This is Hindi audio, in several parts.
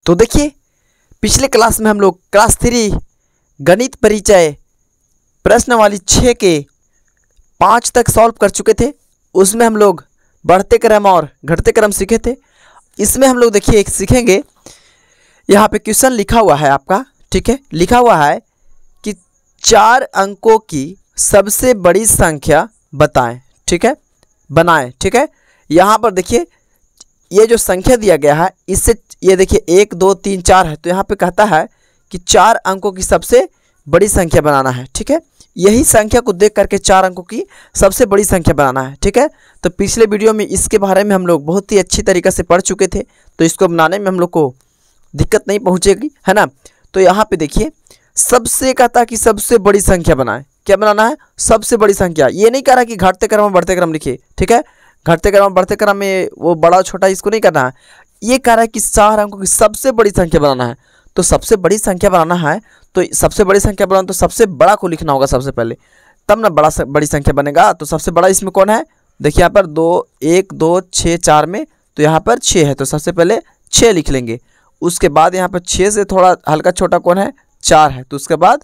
तो देखिए पिछले क्लास में हम लोग क्लास 3 गणित परिचय प्रश्नावली 6 के 5 तक सॉल्व कर चुके थे। उसमें हम लोग बढ़ते क्रम और घटते क्रम सीखे थे। इसमें हम लोग देखिए एक सीखेंगे, यहाँ पे क्वेश्चन लिखा हुआ है आपका, ठीक है, लिखा हुआ है कि 4 अंकों की सबसे बड़ी संख्या बताएं, ठीक है, बनाएं, ठीक है। यहाँ पर देखिए ये जो संख्या दिया गया है इससे ये देखिए 1 2 3 4 है, तो यहाँ पे कहता है कि 4 अंकों की सबसे बड़ी संख्या बनाना है, ठीक है। यही संख्या को देख करके 4 अंकों की सबसे बड़ी संख्या बनाना है, ठीक है। तो पिछले वीडियो में इसके बारे में हम लोग बहुत ही अच्छी तरीके से पढ़ चुके थे, तो इसको बनाने में हम लोग को दिक्कत नहीं पहुँचेगी, है ना। तो यहाँ पे देखिए सबसे कहता है कि सबसे बड़ी संख्या बनाए, क्या बनाना है, सबसे बड़ी संख्या। ये नहीं कह रहा कि घटते क्रम और बढ़ते क्रम लिखिए, ठीक है, घटते क्रम और बढ़ते क्रम में वो बड़ा छोटा इसको नहीं करना है। ये कह रहा है कि 4 अंकों की सबसे बड़ी संख्या बनाना है। तो सबसे बड़ी संख्या बनाना है तो सबसे बड़ी संख्या बनाना तो सबसे बड़ा को लिखना होगा सबसे पहले, तब ना बड़ी संख्या बनेगा। तो सबसे बड़ा इसमें कौन है, देखिए यहाँ पर 1 2 6 4 में, तो यहाँ पर 6 है, तो सबसे पहले 6 लिख लेंगे। उसके बाद यहाँ पर 6 से थोड़ा हल्का छोटा कौन है, 4 है, तो उसके बाद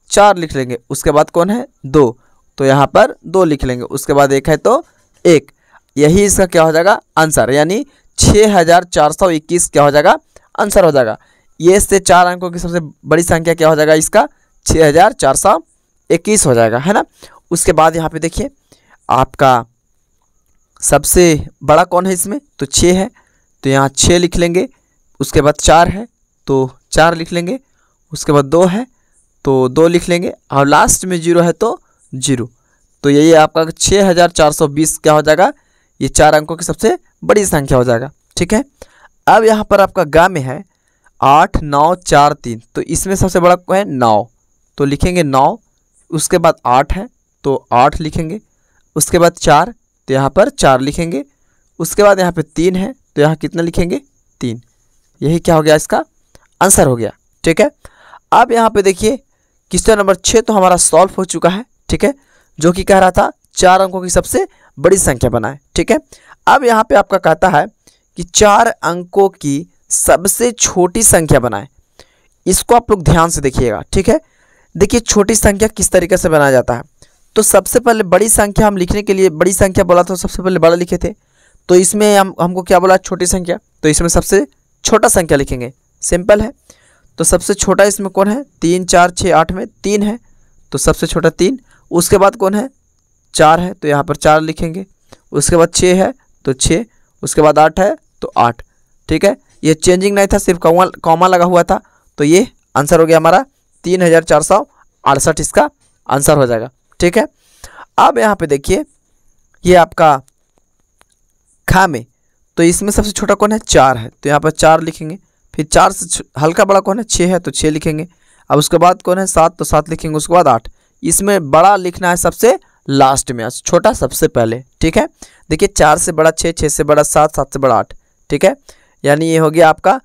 4 लिख लेंगे। उसके बाद कौन है, 2, तो यहाँ पर 2 लिख लेंगे। उसके बाद 1 है तो 1, यही इसका क्या हो जाएगा आंसर, यानी 6421 क्या हो जाएगा आंसर हो जाएगा। ये से 4 अंकों की सबसे बड़ी संख्या क्या हो जाएगा इसका 6421 हो जाएगा, है ना। उसके बाद यहाँ पे देखिए आपका सबसे बड़ा कौन है इसमें, तो 6 है, तो यहाँ 6 लिख लेंगे। उसके बाद 4 है तो 4 लिख लेंगे। उसके बाद 2 है तो 2 लिख लेंगे, और लास्ट में 0 है तो 0। तो यही आपका 6420 क्या हो जाएगा, ये 4 अंकों की सबसे बड़ी संख्या हो जाएगा, ठीक है। अब यहाँ पर आपका गा में है 8 9 4 3, तो इसमें सबसे बड़ा है 9, तो लिखेंगे 9। उसके बाद 8 है तो 8 लिखेंगे। उसके बाद 4, तो यहाँ पर 4 लिखेंगे। उसके बाद यहाँ पे 3 है तो यहाँ कितना लिखेंगे 3। यही क्या हो गया इसका आंसर हो गया, ठीक है। अब यहाँ पे देखिए क्वेश्चन नंबर 6 तो हमारा सॉल्व हो चुका है, ठीक है, जो कि कह रहा था 4 अंकों की सबसे बड़ी संख्या बनाए, ठीक है। अब यहाँ पे आपका कहता है कि 4 अंकों की सबसे छोटी संख्या बनाएं। इसको आप लोग ध्यान से देखिएगा, ठीक है। देखिए छोटी संख्या किस तरीके से बनाया जाता है। तो सबसे पहले बड़ी संख्या हम लिखने के लिए, बड़ी संख्या बोला तो सबसे पहले बड़ा लिखे थे, तो इसमें हमको क्या बोला छोटी संख्या, तो इसमें सबसे छोटा संख्या लिखेंगे, सिंपल है। तो सबसे छोटा इसमें कौन है, 3 4 6 8 में 3 है, तो सबसे छोटा 3। उसके बाद कौन है, 4 है, तो यहाँ पर 4 लिखेंगे। उसके बाद 6 है तो 6। उसके बाद 8 है तो 8, ठीक है। ये चेंजिंग नहीं था, सिर्फ कॉमा लगा हुआ था, तो ये आंसर हो गया हमारा 3468 इसका आंसर हो जाएगा, ठीक है। अब यहाँ पे देखिए ये आपका खा में, तो इसमें सबसे छोटा कौन है, 4 है, तो यहाँ पर 4 लिखेंगे। फिर 4 से हल्का बड़ा कौन है, 6 है, तो 6 लिखेंगे। अब उसके बाद कौन है 7, तो 7 लिखेंगे। उसके बाद 8, इसमें बड़ा लिखना है सबसे लास्ट में, छोटा सबसे पहले, ठीक है। देखिए 4 से बड़ा 6, 6 से बड़ा 7, 7 से बड़ा 8, ठीक है। यानी ये हो गया आपका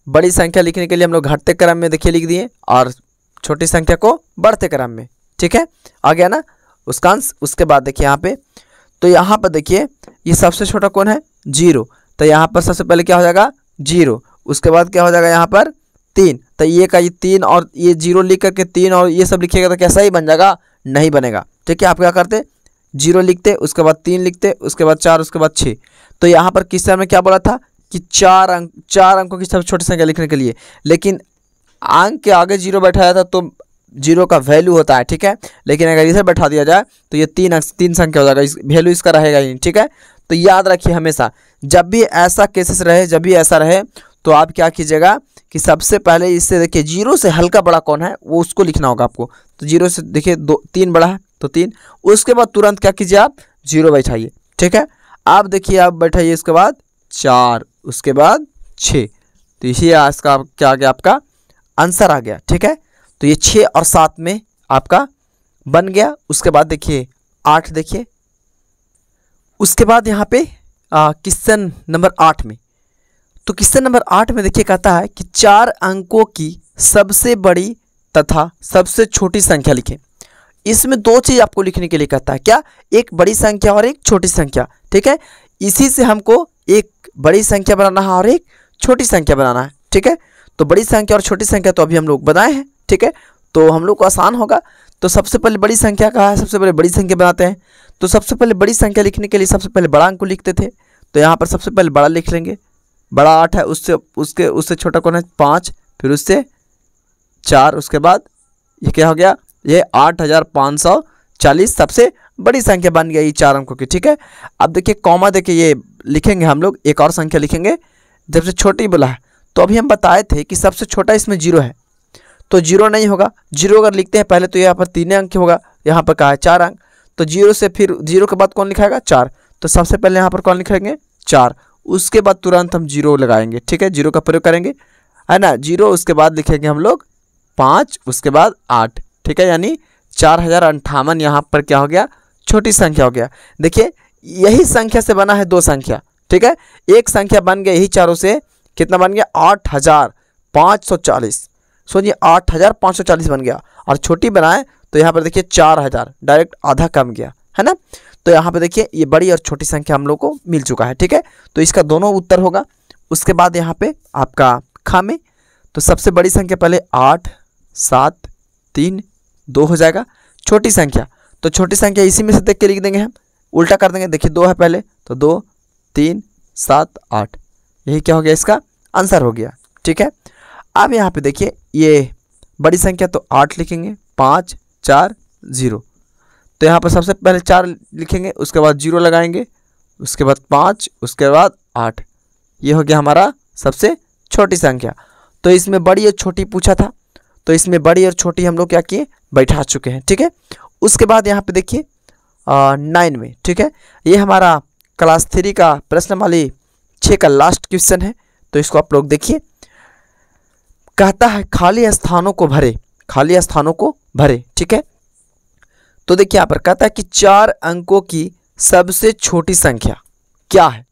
बड़ी संख्या लिखने के लिए हम लोग घटते क्रम में देखिए लिख दिए, और छोटी संख्या को बढ़ते क्रम में, ठीक है, आ गया ना उसका आंसर। उसके बाद देखिए यहाँ पे, तो यहाँ पर देखिए ये सबसे छोटा कौन है, 0, तो यहाँ पर सबसे पहले क्या हो जाएगा 0। उसके बाद क्या हो जाएगा यहाँ पर 3, तो ये का ये 3 और ये 0 लिख करके 3 और ये सब लिखिएगा तो कैसा ही बन जाएगा, नहीं बनेगा, ठीक है। आप क्या करते 0 लिखते, उसके बाद 3 लिखते, उसके बाद 4, उसके बाद 6। तो यहाँ पर क्वेश्चन में क्या बोला था कि 4 अंकों की सबसे छोटी संख्या लिखने के लिए, लेकिन अंक के आगे 0 बैठाया था तो 0 का वैल्यू होता है, ठीक है। लेकिन अगर इधर बैठा दिया जाए तो ये 3 संख्या हो जाएगा, इस वैल्यू इसका रहेगा ही नहीं, ठीक है। तो याद रखिए हमेशा जब भी ऐसा केसेस रहे, जब भी ऐसा रहे, तो आप क्या कीजिएगा कि सबसे पहले इससे देखिए 0 से हल्का बड़ा कौन है वो उसको लिखना होगा आपको। तो 0 से देखिए 3 बड़ा है तो 3। उसके बाद तुरंत क्या कीजिए आप 0 बैठाइए, ठीक है। आप देखिए आप बैठाइए, उसके बाद 4, उसके बाद 6, तो इसी इसका क्या आ गया आपका आंसर आ गया, ठीक है। तो ये 6 और 7 में आपका बन गया। उसके बाद देखिए 8 देखिए। उसके बाद यहाँ पे क्वेश्चन नंबर 8 में, तो क्वेश्चन नंबर 8 में देखिए कहता है कि 4 अंकों की सबसे बड़ी तथा सबसे छोटी संख्या लिखें। इसमें 2 चीज़ आपको लिखने के लिए कहता है, क्या, एक बड़ी संख्या और एक छोटी संख्या, ठीक है। इसी से हमको एक बड़ी संख्या बनाना है और एक छोटी संख्या बनाना है, ठीक है। तो बड़ी संख्या और छोटी संख्या तो अभी हम लोग बनाए हैं, ठीक है। तो हम लोग को आसान होगा। तो सबसे पहले बड़ी संख्या कहाँ है, सबसे पहले बड़ी संख्या बनाते हैं। तो सबसे पहले बड़ी संख्या लिखने के लिए सबसे पहले बड़ा अंक को लिखते थे, तो यहाँ पर सबसे पहले बड़ा लिख लेंगे। बड़ा 8 है, उससे छोटा कौन है 5, फिर उससे 4, उसके बाद ये क्या हो गया, ये 8540 सबसे बड़ी संख्या बन गई 4 अंकों की, ठीक है। अब देखिए कॉमा देखिए ये लिखेंगे हम लोग, एक और संख्या लिखेंगे जब से छोटी बोला है। तो अभी हम बताए थे कि सबसे छोटा इसमें 0 है, तो 0 नहीं होगा। 0 अगर लिखते हैं पहले तो यहाँ पर 3 अंक होगा, यहाँ पर कहा है 4 अंक। तो 0 से फिर 0 के बाद कौन लिखाएगा 4, तो सबसे पहले यहाँ पर कौन लिखेंगे 4, उसके बाद तुरंत हम 0 लगाएंगे, ठीक है। 0 का प्रयोग करेंगे, है ना। 0 उसके बाद लिखेंगे हम लोग 5, उसके बाद 8, ठीक है। यानी 4058 यहाँ पर क्या हो गया, छोटी संख्या हो गया। देखिए यही संख्या से बना है 2 संख्या, ठीक है। एक संख्या बन गया यही चारों से, कितना बन गया 8540। सोचिए 8540 बन गया, और छोटी बनाए तो यहाँ पर देखिए 4000, डायरेक्ट आधा कम गया, है ना। तो यहाँ पे देखिए ये बड़ी और छोटी संख्या हम लोग को मिल चुका है, ठीक है। तो इसका दोनों उत्तर होगा। उसके बाद यहाँ पे आपका खा में, तो सबसे बड़ी संख्या पहले 8 7 3 2 हो जाएगा। छोटी संख्या, तो छोटी संख्या इसी में से देख के लिख देंगे, हम उल्टा कर देंगे। देखिए 2 है पहले, तो 2 3 7 8, यही क्या हो गया, इसका आंसर हो गया, ठीक है। अब यहाँ पे देखिए ये बड़ी संख्या, तो 8 लिखेंगे, 5 4 0। तो यहाँ पर सबसे पहले 4 लिखेंगे, उसके बाद 0 लगाएंगे, उसके बाद 5, उसके बाद 8, ये हो गया हमारा सबसे छोटी संख्या। तो इसमें बड़ी और छोटी पूछा था, तो इसमें बड़ी और छोटी हम लोग क्या किए, बैठा चुके हैं, ठीक है। उसके बाद यहाँ पे देखिए 9 में, ठीक है। ये हमारा क्लास 3 का प्रश्नमाली 6 का लास्ट क्वेश्चन है, तो इसको आप लोग देखिए। कहता है खाली स्थानों को भरे, खाली स्थानों को भरे, ठीक है। तो देखिए यहाँ पर कहता है कि 4 अंकों की सबसे छोटी संख्या क्या है,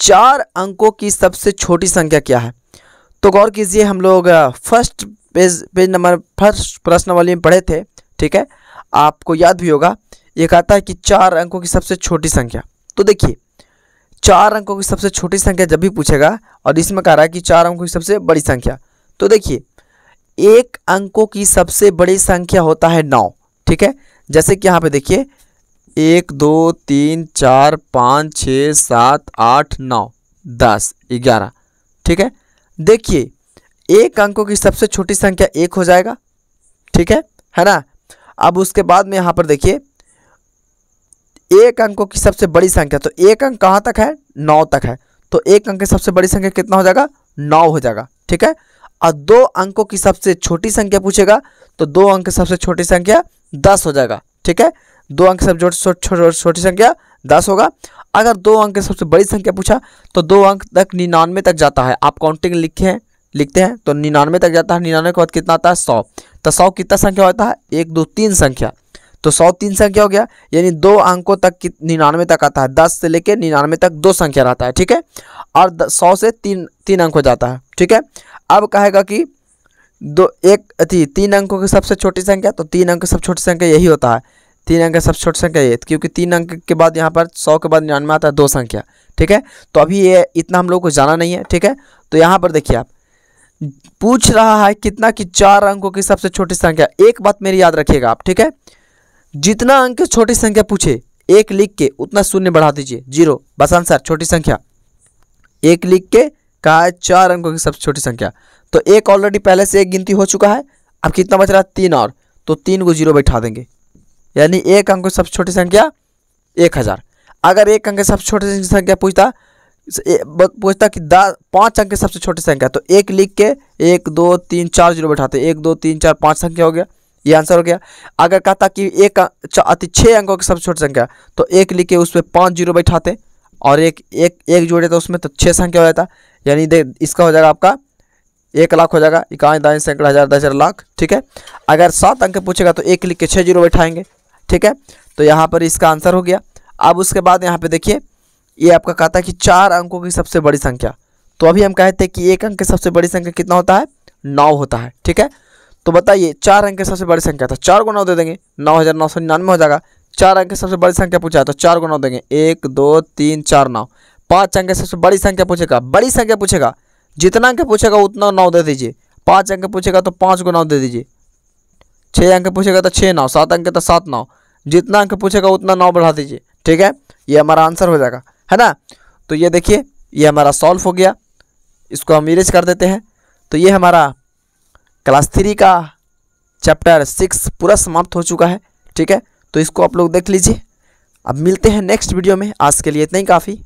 4 अंकों की सबसे छोटी संख्या क्या है। तो गौर कीजिए, हम लोग फर्स्ट पेज नंबर फर्स्ट प्रश्नावली में पढ़े थे, ठीक है। आपको याद भी होगा, ये कहता है कि 4 अंकों की सबसे छोटी संख्या। तो देखिए 4 अंकों की सबसे छोटी संख्या जब भी पूछेगा, और इसमें कह रहा है कि 4 अंकों की सबसे बड़ी संख्या, तो देखिए 1 अंकों की सबसे बड़ी संख्या होता है 9, ठीक है। जैसे कि यहाँ पे देखिए 1 2 3 4 5 6 7 8 9 10 11, ठीक है। देखिए 1 अंकों की सबसे छोटी संख्या 1 हो जाएगा, ठीक है ना। अब उसके बाद में यहाँ पर देखिए 1 अंकों की सबसे बड़ी संख्या, तो 1 अंक कहाँ तक है, 9 तक है, तो 1 अंक की सबसे बड़ी संख्या कितना हो जाएगा, 9 हो जाएगा, ठीक है। और 2 अंकों की सबसे छोटी संख्या पूछेगा, तो 2 अंक की सबसे छोटी संख्या 10 हो जाएगा, ठीक है। 2 अंक की सबसे छोटी संख्या 10 होगा। अगर 2 अंक की सबसे बड़ी संख्या पूछा, तो 2 अंक तक 99 तक जाता है। आप काउंटिंग लिखते हैं तो 99 तक जाता है। 99 के बाद कितना आता है 100, तो 100 कितना संख्या होता है, 1 2 3 संख्या, तो 100 3 संख्या हो गया। यानी 2 अंकों तक 99 तक आता है, 10 से लेके 99 तक 2 संख्या रहता है, ठीक है। और 100 से 3 अंक हो जाता है, ठीक है। अब कहेगा कि 3 अंकों की सबसे छोटी संख्या, तो 3 अंक की सबसे छोटी संख्या यही होता है, 3 अंक की सबसे छोटी संख्या ये, क्योंकि 3 अंक के बाद यहाँ पर 100 के बाद 99 आता है 2 संख्या, ठीक है। तो अभी ये इतना हम लोग को जाना नहीं है, ठीक है। तो यहाँ पर देखिए आप पूछ रहा है कितना कि 4 अंकों की सबसे छोटी संख्या। एक बात मेरी याद रखिएगा आप, ठीक है। जितना अंक छोटी संख्या पूछे 1 लिख के उतना शून्य बढ़ा दीजिए, 0, बस आंसर छोटी संख्या। 1 लिख के कहा है 4 अंकों की सबसे छोटी संख्या, तो 1 ऑलरेडी पहले से 1 गिनती हो चुका है। अब कितना बच रहा है 3 और, तो 3 को 0 बैठा देंगे, यानी 1 अंक की सबसे छोटी संख्या 1000। अगर 1 अंक की सबसे छोटी संख्या पूछता कि 5 अंक की सबसे छोटी संख्या, तो 1 लिख के 1 2 3 4 0 बैठाते, 1 2 3 4 5 संख्या हो गया, ये आंसर हो गया। अगर कहता कि 6 अंकों की सबसे छोटी संख्या, तो 1 लिख के उस पर 5 0 बैठाते और एक जोड़े तो उसमें, तो 6 संख्या हो जाता। यानी इसका हो जाएगा आपका 1 लाख हो जाएगा, 51 दाएं सैकड़ा हज़ार 10,000 लाख, ठीक है। अगर 7 अंक पूछेगा तो 1 लिख के 6 0 बैठाएंगे, ठीक है। तो यहाँ पर इसका आंसर हो गया। अब उसके बाद यहाँ पे देखिए ये आपका कहता है कि 4 अंकों की सबसे बड़ी संख्या, तो अभी हम कहते हैं कि 1 अंक की सबसे बड़ी संख्या कितना होता है, 9 होता है, ठीक है। तो बताइए 4 अंक की सबसे बड़ी संख्या, तो 4 को 9 दे देंगे, 9999 हो जाएगा। 4 अंक की सबसे बड़ी संख्या पूछा है तो 4 को 9 देंगे, 1 2 3 4 9। 5 अंक की सबसे बड़ी संख्या पूछेगा, बड़ी संख्या पूछेगा जितना अंक पूछेगा उतना 9 दे दीजिए। 5 अंक पूछेगा तो 5 को 9 दे दीजिए। 6 अंक पूछेगा तो 6 9, 7 अंक तो 7 9, जितना अंक पूछेगा उतना 9 बढ़ा दीजिए। ठीक है, ये हमारा आंसर हो जाएगा, है ना। तो ये देखिए ये हमारा सॉल्व हो गया, इसको हम इरेज कर देते हैं। तो ये हमारा क्लास 3 का चैप्टर 6 पूरा समाप्त हो चुका है। ठीक है, तो इसको आप लोग देख लीजिए। अब मिलते हैं नेक्स्ट वीडियो में, आज के लिए इतना ही काफ़ी।